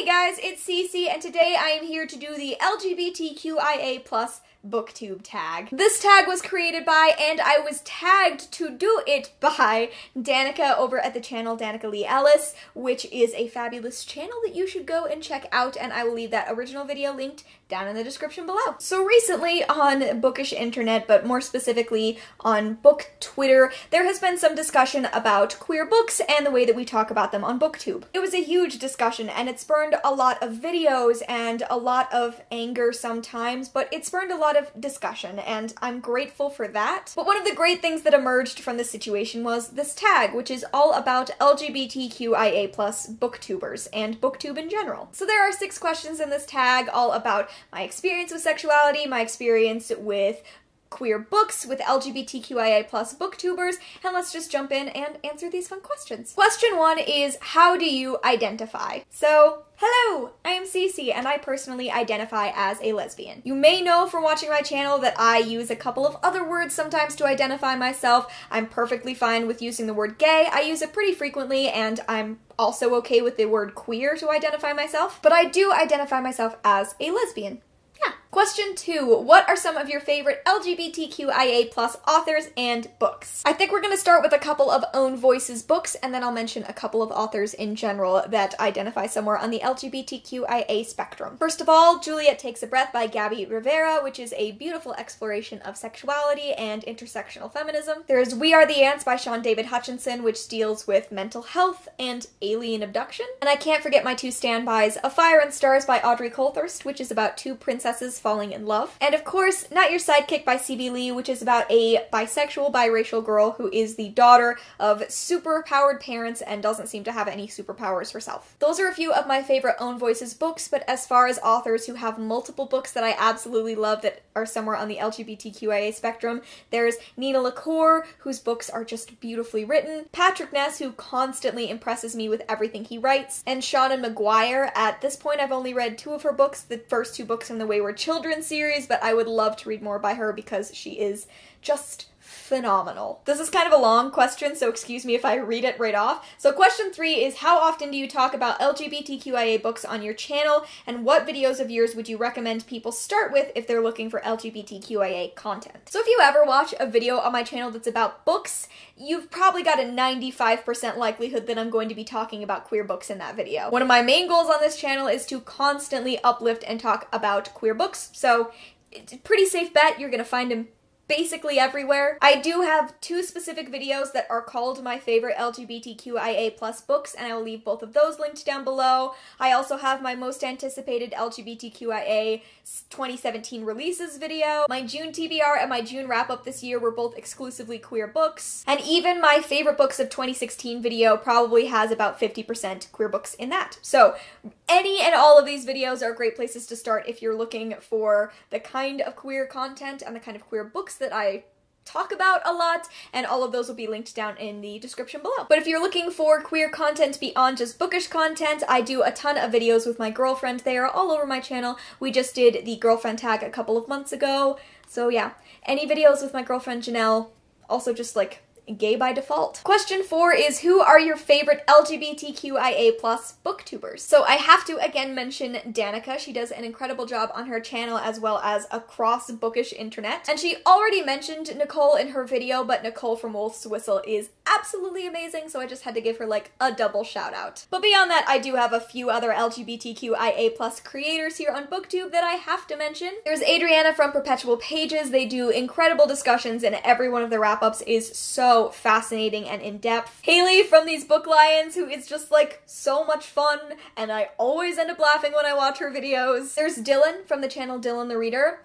Hey guys, it's Cece, and today I am here to do the LGBTQIA+ BookTube tag. This tag was created by, and I was tagged to do it by, Danika over at the channel Danika Lee Ellis, which is a fabulous channel that you should go and check out, and I will leave that original video linked down in the description below. So recently on bookish internet, but more specifically on book Twitter, there has been some discussion about queer books and the way that we talk about them on BookTube. It was a huge discussion, and it spurned a lot of videos and a lot of anger sometimes, but it spurned a lot of discussion, and I'm grateful for that. But one of the great things that emerged from this situation was this tag, which is all about LGBTQIA+ booktubers and booktube in general. So there are 6 questions in this tag, all about my experience with sexuality, my experience with queer books, with LGBTQIA+ booktubers, and let's just jump in and answer these fun questions. Question 1 is, how do you identify? So, hello, I am Cece, and I personally identify as a lesbian. You may know from watching my channel that I use a couple of other words sometimes to identify myself. I'm perfectly fine with using the word gay. I use it pretty frequently, and I'm also okay with the word queer to identify myself, but I do identify myself as a lesbian. Yeah. Question 2. What are some of your favorite LGBTQIA+ authors and books? I think we're going to start with a couple of Own Voices books, and then I'll mention a couple of authors in general that identify somewhere on the LGBTQIA spectrum. First of all, Juliet Takes a Breath by Gabby Rivera, which is a beautiful exploration of sexuality and intersectional feminism. There's We Are the Ants by Sean David Hutchinson, which deals with mental health and alien abduction. And I can't forget my 2 standbys, A Fire and Stars by Audrey Coulthurst, which is about 2 princesses falling in love. And of course, Not Your Sidekick by C.B. Lee, which is about a bisexual, biracial girl who is the daughter of super-powered parents and doesn't seem to have any superpowers herself. Those are a few of my favorite Own Voices books, but as far as authors who have multiple books that I absolutely love that are somewhere on the LGBTQIA spectrum, there's Nina LaCour, whose books are just beautifully written, Patrick Ness, who constantly impresses me with everything he writes, and Seanan McGuire. At this point, I've only read 2 of her books, the first 2 books in the Wayward Children series, but I would love to read more by her because she is just phenomenal. This is kind of a long question, so excuse me if I read it right off. So question 3 is, how often do you talk about LGBTQIA books on your channel, and what videos of yours would you recommend people start with if they're looking for LGBTQIA content? So if you ever watch a video on my channel that's about books, you've probably got a 95% likelihood that I'm going to be talking about queer books in that video. One of my main goals on this channel is to constantly uplift and talk about queer books, so it's a pretty safe bet you're gonna find them basically everywhere. I do have 2 specific videos that are called my favorite LGBTQIA+ books, and I will leave both of those linked down below. I also have my most anticipated LGBTQIA 2017 releases video. My June TBR and my June wrap-up this year were both exclusively queer books, and even my favorite books of 2016 video probably has about 50% queer books in that. So any and all of these videos are great places to start if you're looking for the kind of queer content and the kind of queer books that I talk about a lot, and all of those will be linked down in the description below. But if you're looking for queer content beyond just bookish content, I do a ton of videos with my girlfriend. They are all over my channel. We just did the girlfriend tag a couple of months ago, so yeah. Any videos with my girlfriend Janelle, also just like gay by default. Question 4 is, who are your favorite LGBTQIA+ booktubers? So I have to again mention Danika. She does an incredible job on her channel as well as across bookish internet. And she already mentioned Nicole in her video, but Nicole from Wolf's Whistle is absolutely amazing, so I just had to give her like a double shout out. But beyond that, I do have a few other LGBTQIA+ creators here on BookTube that I have to mention. There's Adriana from Perpetual Pages. They do incredible discussions, and every one of their wrap-ups is so fascinating and in-depth. Haley from These Book Lions, who is just like so much fun, and I always end up laughing when I watch her videos. There's Dylan from the channel Dylan the Reader.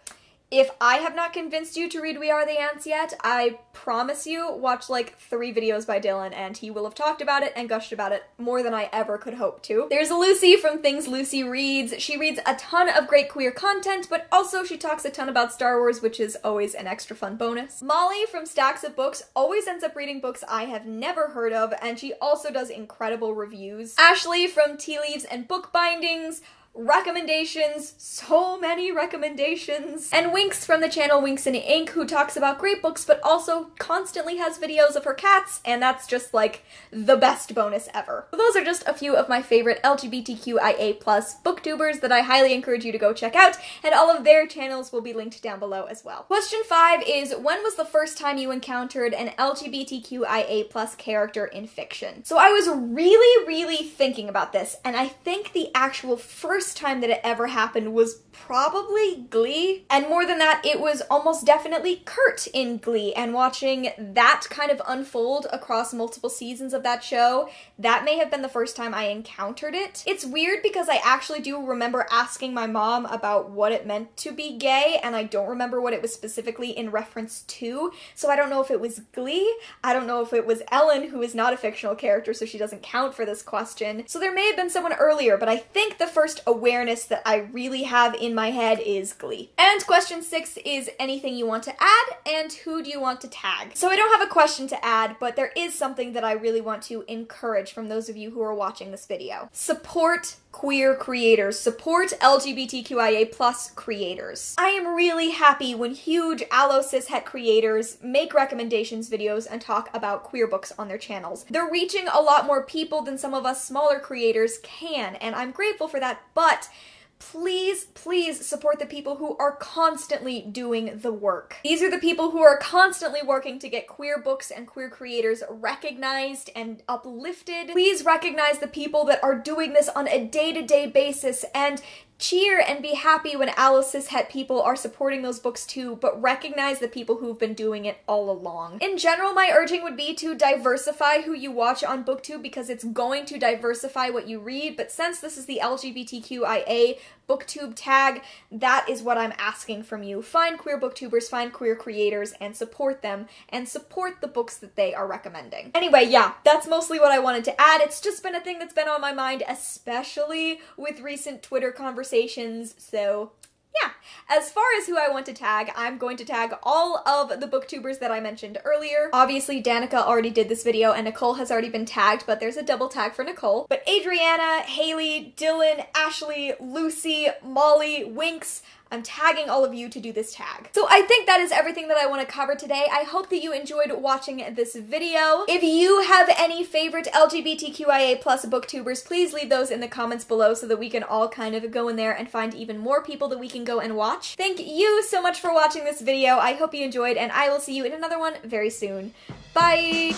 If I have not convinced you to read We Are the Ants yet, I promise you, watch like 3 videos by Dylan and he will have talked about it and gushed about it more than I ever could hope to. There's Lucy from Things Lucy Reads. She reads a ton of great queer content, but also she talks a ton about Star Wars, which is always an extra fun bonus. Molly from Stacks of Books always ends up reading books I have never heard of, and she also does incredible reviews. Ashley from Tea Leaves and Book Bindings recommendations, so many recommendations, and Winks from the channel Winks and Ink, who talks about great books but also constantly has videos of her cats, and that's just like the best bonus ever. So those are just a few of my favorite LGBTQIA+ booktubers that I highly encourage you to go check out, and all of their channels will be linked down below as well. Question 5 is, when was the first time you encountered an LGBTQIA+ character in fiction? So I was really thinking about this, and I think the actual first time that it ever happened was probably Glee. And more than that, it was almost definitely Kurt in Glee, and watching that kind of unfold across multiple seasons of that show, that may have been the first time I encountered it. It's weird because I actually do remember asking my mom about what it meant to be gay, and I don't remember what it was specifically in reference to, so I don't know if it was Glee, I don't know if it was Ellen, who is not a fictional character, so she doesn't count for this question. So there may have been someone earlier, but I think the first awareness that I really have in my head is Glee. And question 6 is anything you want to add, and who do you want to tag? So I don't have a question to add, but there is something that I really want to encourage from those of you who are watching this video. Support queer creators. Support LGBTQIA+ creators. I am really happy when huge allo cishet creators make recommendations videos and talk about queer books on their channels. They're reaching a lot more people than some of us smaller creators can, and I'm grateful for that, but please support the people who are constantly doing the work. These are the people who are constantly working to get queer books and queer creators recognized and uplifted. Please recognize the people that are doing this on a day-to-day basis, and cheer and be happy when allo cishet people are supporting those books too, but recognize the people who've been doing it all along. In general, my urging would be to diversify who you watch on BookTube, because it's going to diversify what you read, but since this is the LGBTQIA BookTube tag, that is what I'm asking from you. Find queer booktubers, find queer creators, and support them, and support the books that they are recommending. Anyway, yeah, that's mostly what I wanted to add. It's just been a thing that's been on my mind, especially with recent Twitter conversations, so yeah. As far as who I want to tag, I'm going to tag all of the booktubers that I mentioned earlier. Obviously, Danika already did this video, and Nicole has already been tagged, but there's a double tag for Nicole. But Adriana, Haley, Dylan, Ashley, Lucy, Molly, Winks, I'm tagging all of you to do this tag. So I think that is everything that I want to cover today. I hope that you enjoyed watching this video. If you have any favorite LGBTQIA+ booktubers, please leave those in the comments below so that we can all kind of go in there and find even more people that we can go and watch. Thank you so much for watching this video. I hope you enjoyed, and I will see you in another one very soon. Bye!